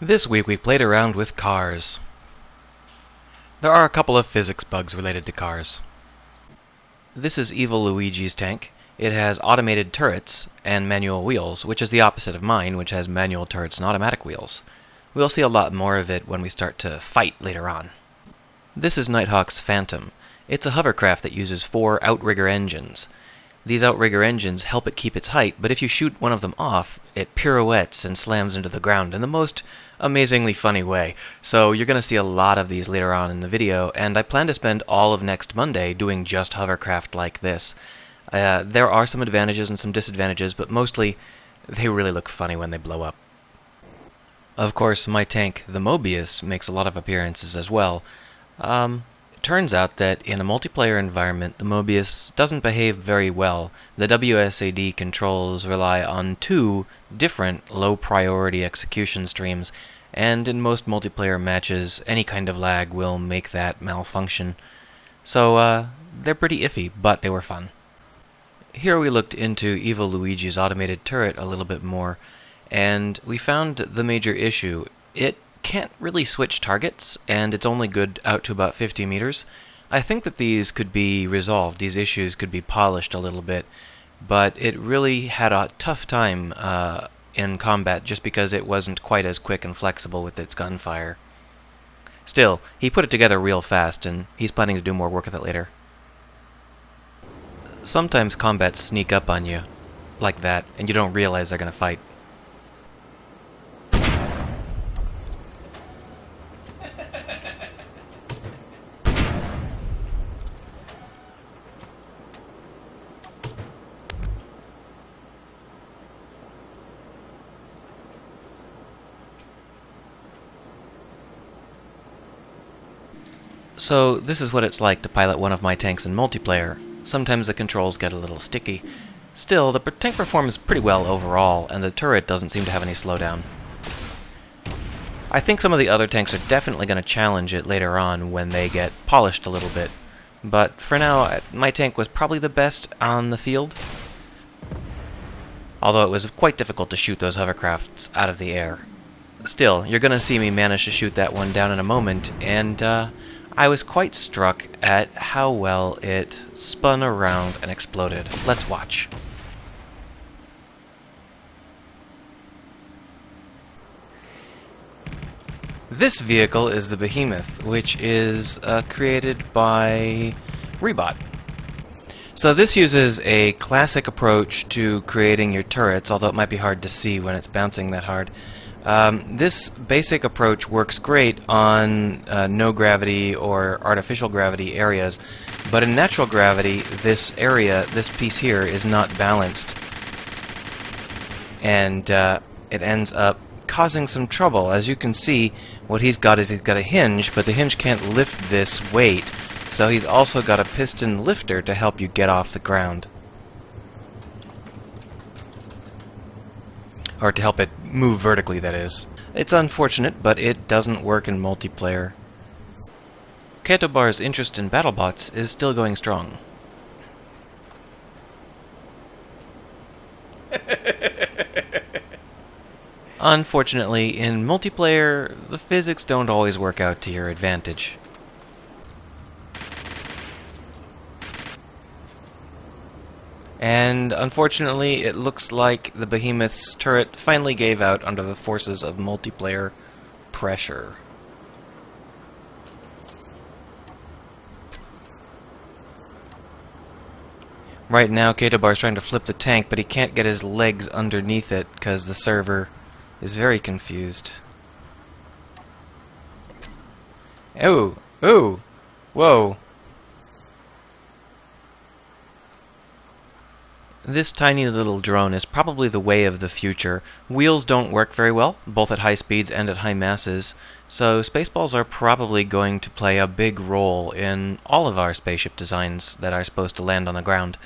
This week we played around with cars. There are a couple of physics bugs related to cars. This is Evil Luigi's tank. It has automated turrets and manual wheels, which is the opposite of mine, which has manual turrets and automatic wheels. We'll see a lot more of it when we start to fight later on. This is Nighthawk's Phantom. It's a hovercraft that uses 4 outrigger engines. These outrigger engines help it keep its height, but if you shoot one of them off, it pirouettes and slams into the ground in the most amazingly funny way. So you're going to see a lot of these later on in the video, and I plan to spend all of next Monday doing just hovercraft like this. There are some advantages and some disadvantages, but mostly they really look funny when they blow up. Of course, my tank, the Mobius, makes a lot of appearances as well. It turns out that in a multiplayer environment, the Mobius doesn't behave very well. The WSAD controls rely on 2 different low-priority execution streams, and in most multiplayer matches, any kind of lag will make that malfunction. So, they're pretty iffy, but they were fun. Here we looked into Evil Luigi's automated turret a little bit more, and we found the major issue. It can't really switch targets, and it's only good out to about 50 meters. I think that these could be resolved, these issues could be polished a little bit, but it really had a tough time in combat just because it wasn't quite as quick and flexible with its gunfire. Still, he put it together real fast, and he's planning to do more work with it later. Sometimes combats sneak up on you, like that, and you don't realize they're going to fight. So this is what it's like to pilot one of my tanks in multiplayer. Sometimes the controls get a little sticky. Still, the tank performs pretty well overall, and the turret doesn't seem to have any slowdown. I think some of the other tanks are definitely going to challenge it later on when they get polished a little bit. But for now, my tank was probably the best on the field. Although it was quite difficult to shoot those hovercrafts out of the air. Still, you're going to see me manage to shoot that one down in a moment, and I was quite struck at how well it spun around and exploded. Let's watch. This vehicle is the Behemoth, which is created by Rebot. So this uses a classic approach to creating your turrets, although it might be hard to see when it's bouncing that hard. This basic approach works great on no gravity or artificial gravity areas, but in natural gravity, this area, this piece here, is not balanced. And it ends up causing some trouble. As you can see, what he's got is he's got a hinge, but the hinge can't lift this weight, so he's also got a piston lifter to help you get off the ground. Or to help it move vertically, that is. It's unfortunate, but it doesn't work in multiplayer. Ketobar's interest in BattleBots is still going strong. Unfortunately, in multiplayer, the physics don't always work out to your advantage. And unfortunately, it looks like the Behemoth's turret finally gave out under the forces of multiplayer pressure. Right now, Ketobar's trying to flip the tank, but he can't get his legs underneath it because the server is very confused. Oh! Oh! Whoa! This tiny little drone is probably the way of the future. Wheels don't work very well, both at high speeds and at high masses, so Spaceballs are probably going to play a big role in all of our spaceship designs that are supposed to land on the ground.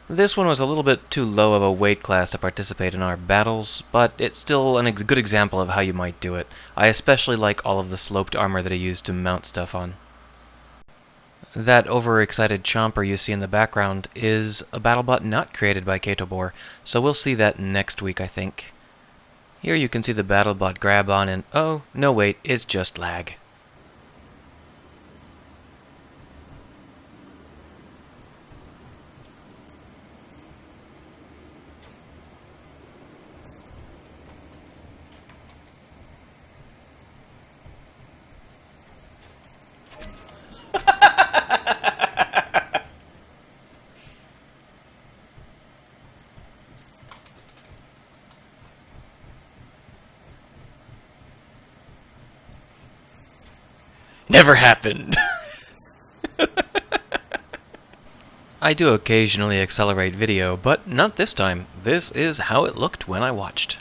This one was a little bit too low of a weight class to participate in our battles, but it's still a good example of how you might do it. I especially like all of the sloped armor that I used to mount stuff on. That overexcited chomper you see in the background is a BattleBot not created by Ketobar, so we'll see that next week, I think. Here you can see the BattleBot grab on and oh, no wait, it's just lag. Never happened! I do occasionally accelerate video, but not this time. This is how it looked when I watched.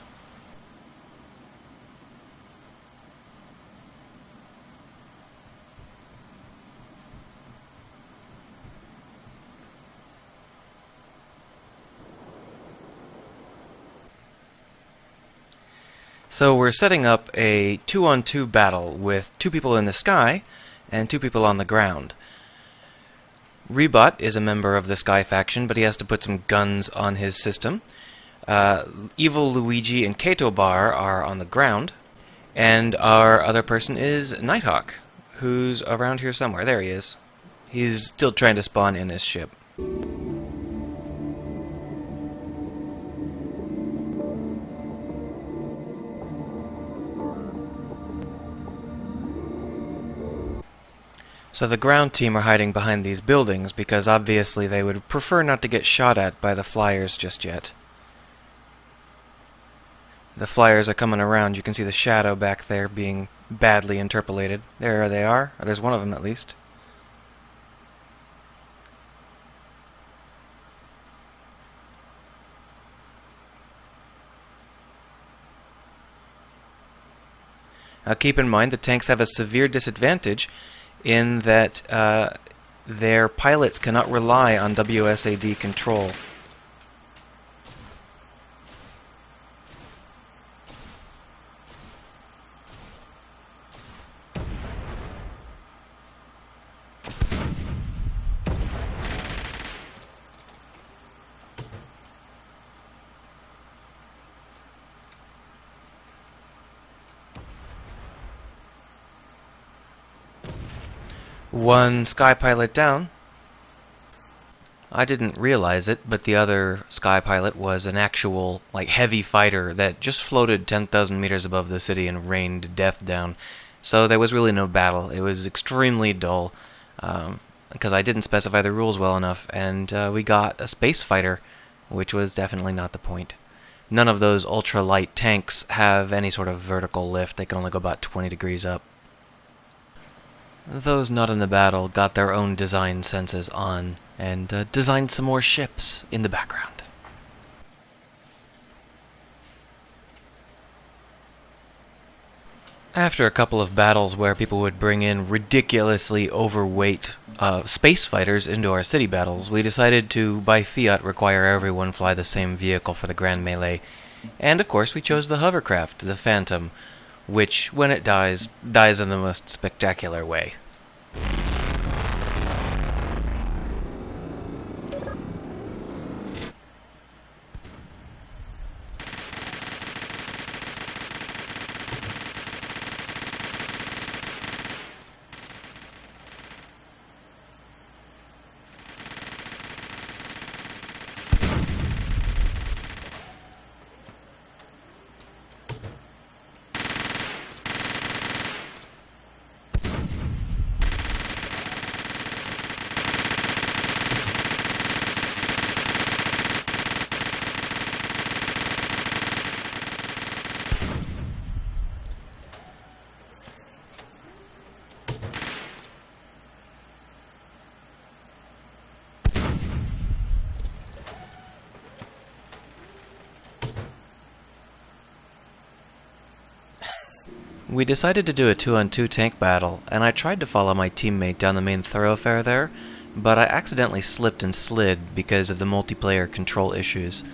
So we're setting up a 2-on-2 battle with 2 people in the sky and 2 people on the ground. Rebot is a member of the Sky faction, but he has to put some guns on his system. Evil Luigi and Kato Bar are on the ground. And our other person is Nighthawk, who's around here somewhere. There he is. He's still trying to spawn in his ship. So the ground team are hiding behind these buildings because obviously they would prefer not to get shot at by the flyers just yet. The flyers are coming around. You can see the shadow back there being badly interpolated. There they are. There's one of them at least. Now keep in mind the tanks have a severe disadvantage in that their pilots cannot rely on WSAD control. One sky pilot down. I didn't realize it, but the other sky pilot was an actual, heavy fighter that just floated 10,000 meters above the city and rained death down. So there was really no battle. It was extremely dull, because I didn't specify the rules well enough, and we got a space fighter, which was definitely not the point. None of those ultra-light tanks have any sort of vertical lift. They can only go about 20 degrees up. Those not in the battle got their own design senses on, and designed some more ships in the background. After a couple of battles where people would bring in ridiculously overweight space fighters into our city battles, we decided to, by fiat, require everyone fly the same vehicle for the Grand Melee. And of course we chose the hovercraft, the Phantom, which, when it dies, dies in the most spectacular way. We decided to do a 2-on-2 tank battle, and I tried to follow my teammate down the main thoroughfare there, but I accidentally slipped and slid because of the multiplayer control issues.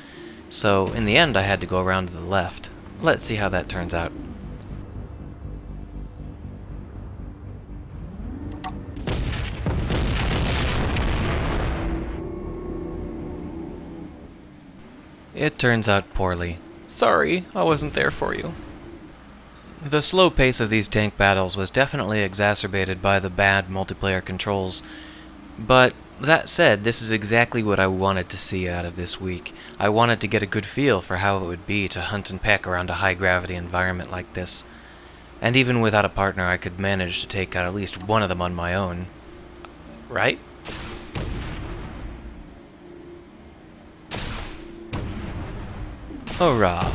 So in the end I had to go around to the left. Let's see how that turns out. It turns out poorly. Sorry, I wasn't there for you. The slow pace of these tank battles was definitely exacerbated by the bad multiplayer controls, but that said, this is exactly what I wanted to see out of this week. I wanted to get a good feel for how it would be to hunt and peck around a high-gravity environment like this. And even without a partner, I could manage to take out at least one of them on my own. Right? Hurrah.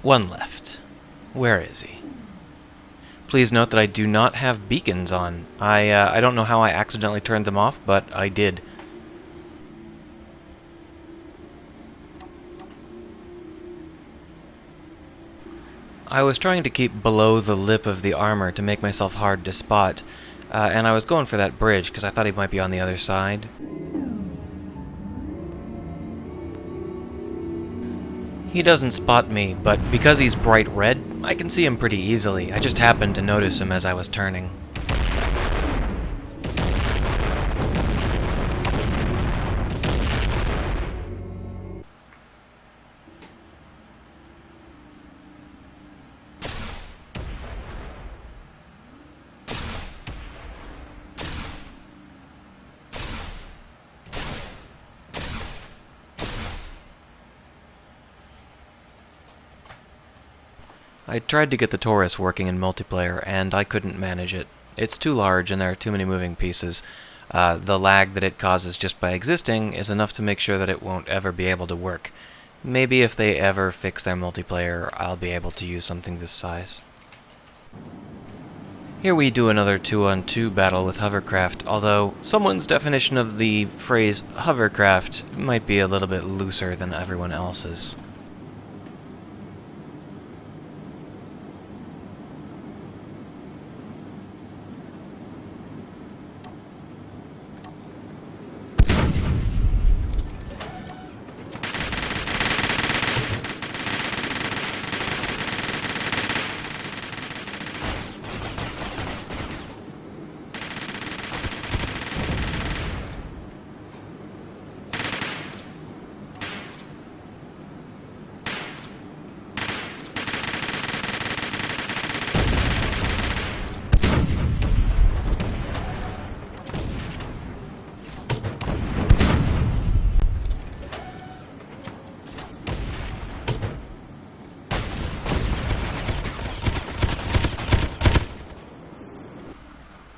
One left. Where is he? Please note that I do not have beacons on. I don't know how I accidentally turned them off, but I did. I was trying to keep below the lip of the armor to make myself hard to spot, and I was going for that bridge because I thought he might be on the other side. He doesn't spot me, but because he's bright red, I can see him pretty easily. I just happened to notice him as I was turning. I tried to get the Taurus working in multiplayer, and I couldn't manage it. It's too large and there are too many moving pieces. The lag that it causes just by existing is enough to make sure that it won't ever be able to work. Maybe if they ever fix their multiplayer, I'll be able to use something this size. Here we do another 2-on-2 battle with hovercraft, although someone's definition of the phrase hovercraft might be a little bit looser than everyone else's.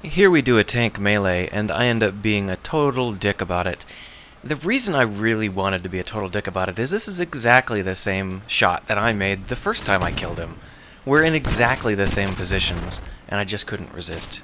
Here we do a tank melee, and I end up being a total dick about it. The reason I really wanted to be a total dick about it is this is exactly the same shot that I made the first time I killed him. We're in exactly the same positions, and I just couldn't resist.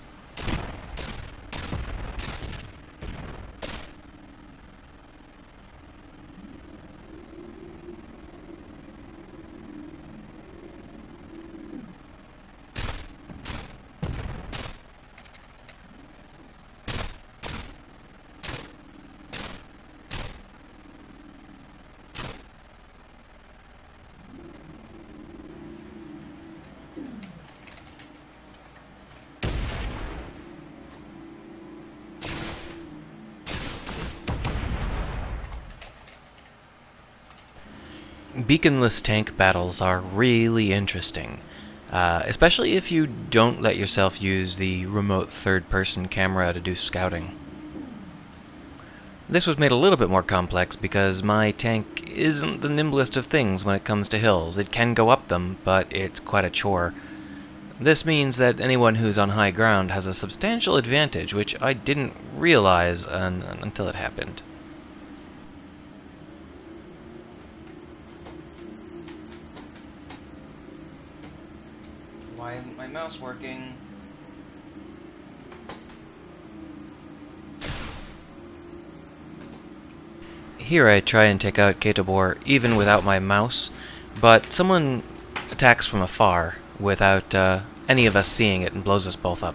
Beaconless tank battles are really interesting, especially if you don't let yourself use the remote third-person camera to do scouting. This was made a little bit more complex because my tank isn't the nimblest of things when it comes to hills. It can go up them, but it's quite a chore. This means that anyone who's on high ground has a substantial advantage, which I didn't realize until it happened. Why isn't my mouse working? Here I try and take out Ketobor even without my mouse, but someone attacks from afar without any of us seeing it and blows us both up.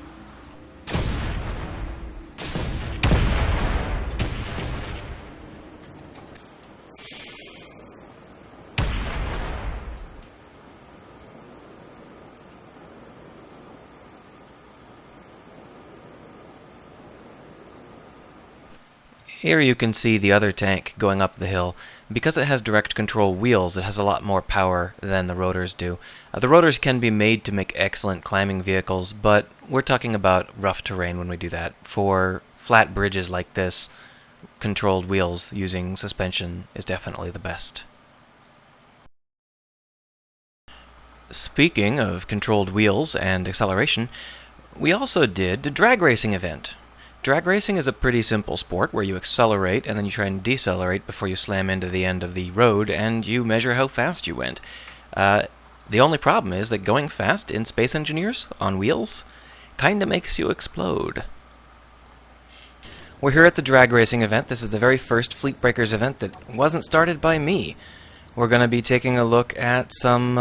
Here you can see the other tank going up the hill. Because it has direct control wheels, it has a lot more power than the rotors do. The rotors can be made to make excellent climbing vehicles, but we're talking about rough terrain when we do that. For flat bridges like this, controlled wheels using suspension is definitely the best. Speaking of controlled wheels and acceleration, we also did a drag racing event. Drag racing is a pretty simple sport where you accelerate and then you try and decelerate before you slam into the end of the road and you measure how fast you went. The only problem is that going fast in Space Engineers on wheels kinda makes you explode. We're here at the drag racing event. This is the very first Fleetbreakers event that wasn't started by me. We're going to be taking a look at some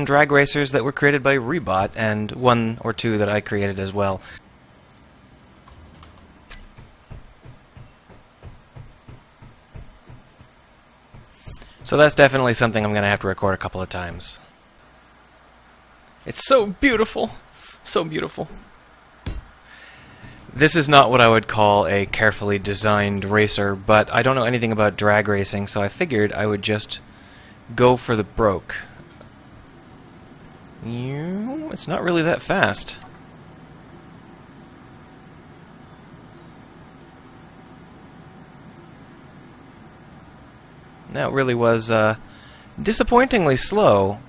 drag racers that were created by Rebot, and one or two that I created as well. So that's definitely something I'm going to have to record a couple of times. It's so beautiful! So beautiful. This is not what I would call a carefully designed racer, but I don't know anything about drag racing, so I figured I would just go for the broke. It's not really that fast. That really was disappointingly slow.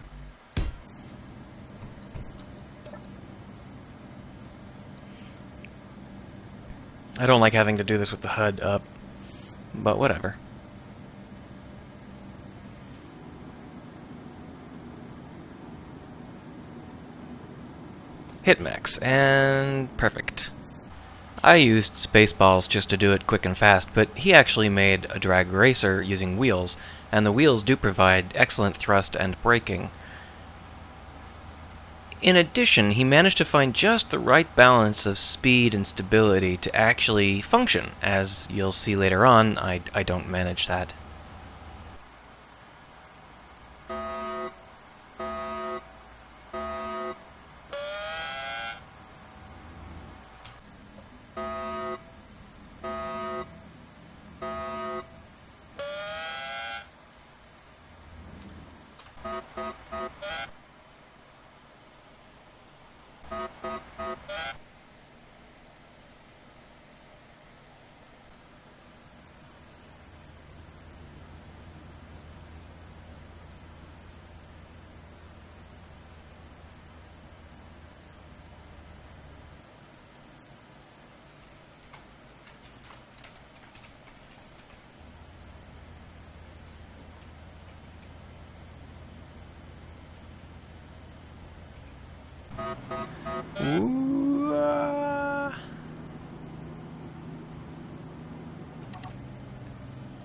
I don't like having to do this with the HUD up, but whatever. Hit max, and perfect. I used Spaceballs just to do it quick and fast, but he actually made a drag racer using wheels, and the wheels do provide excellent thrust and braking. In addition, he managed to find just the right balance of speed and stability to actually function. As you'll see later on, I don't manage that. Ooh,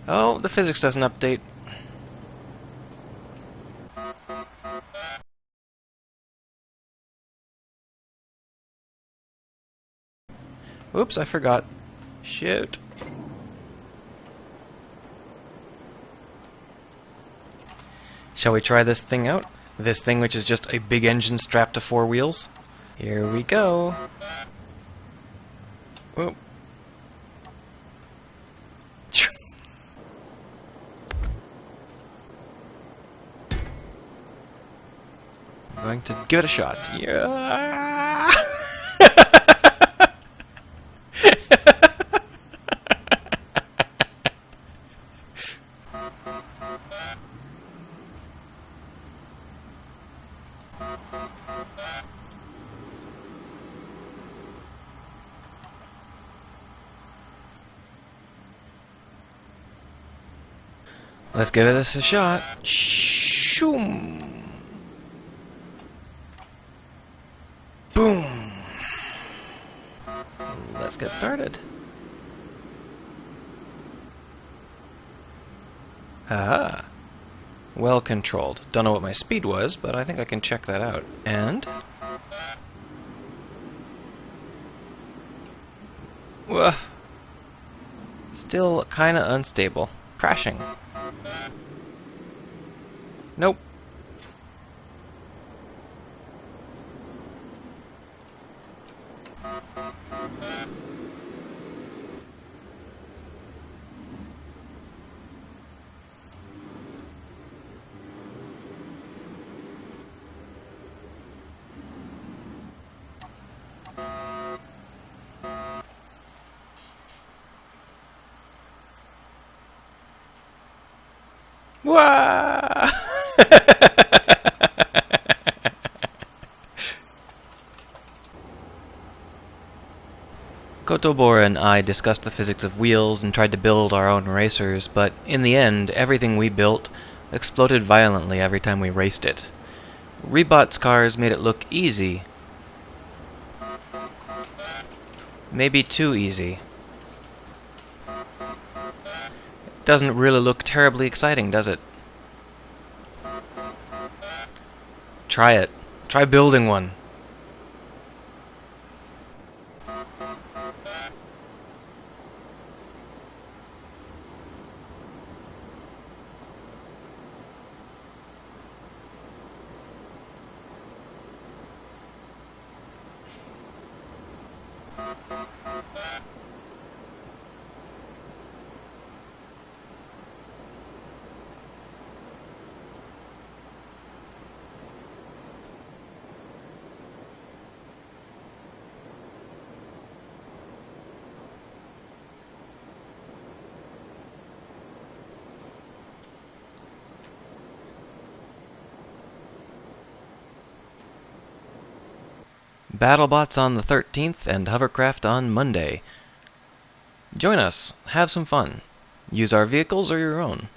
Oh, the physics doesn't update. Oops, I forgot. Shoot. Shall we try this thing out? This thing which is just a big engine strapped to 4 wheels? Here we go. Whoop. I'm going to give it a shot. Yeah. Let's give this a shot. Shoom. Boom. Let's get started. Aha. Well controlled. Don't know what my speed was, but I think I can check that out. And... Whoa. Still kinda unstable. Crashing. Nope. Wah! Kotobora and I discussed the physics of wheels and tried to build our own racers, but in the end, everything we built exploded violently every time we raced it. Rebot's cars made it look easy. Maybe too easy. It doesn't really look terribly exciting, does it? Try it. Try building one. BattleBots on the 13th and Hovercraft on Monday. Join us, have some fun. Use our vehicles or your own.